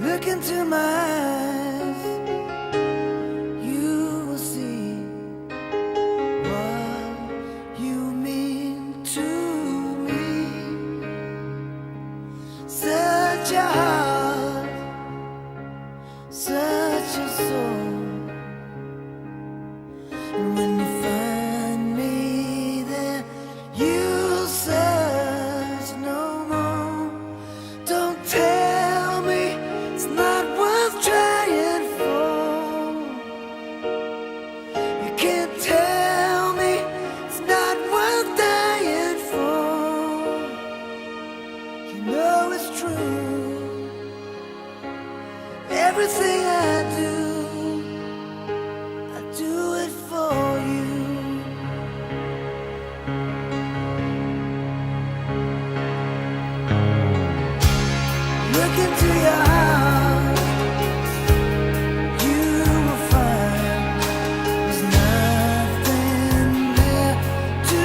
Look into my eyes, you will see what you mean to me. Such a heart, such a soul. And when you find me there, you'll search no more. Don't tell me it's not worth trying for. You can't tell me it's not worth dying for. You know it's true. Everything I do it for you. Look into your heart, you will find there's nothing there to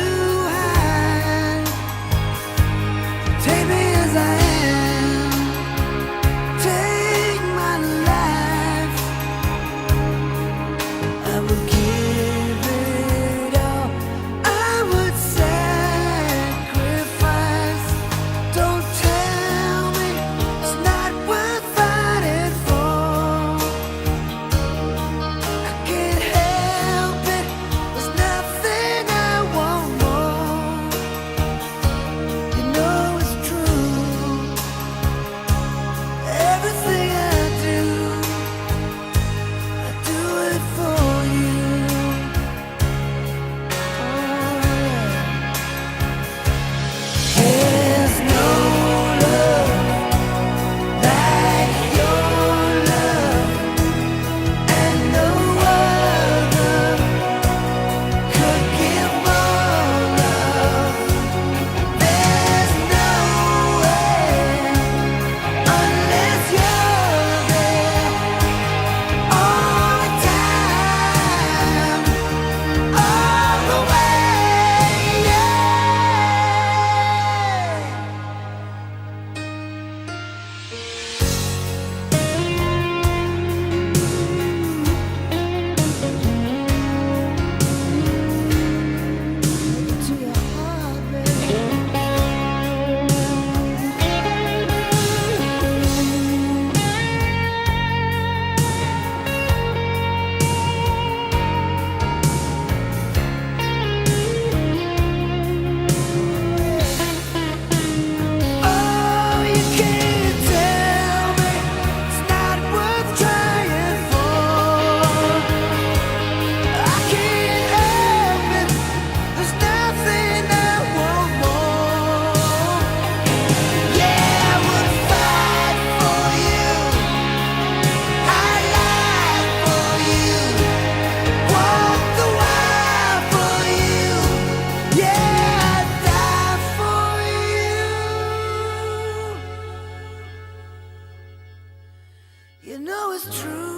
hide. Take me as I am, take my life. I will give it all, I would sacrifice. Don't tell me it's not worth fighting for. I can't help it, there's nothing I want more. You know it's true. Everything I do it for you. Oh, yeah. There's no love like your love, and no other could give more love. There's no way unless you're there all the time, all the way, yeah. To your heart, baby. Oh, you can't tell me it's not worth trying for. I can't help it, there's nothing I want more. Yeah, I would fight for you, I'd lie for you, walk the wire for you. Yeah, I'd die for you. You know it's true.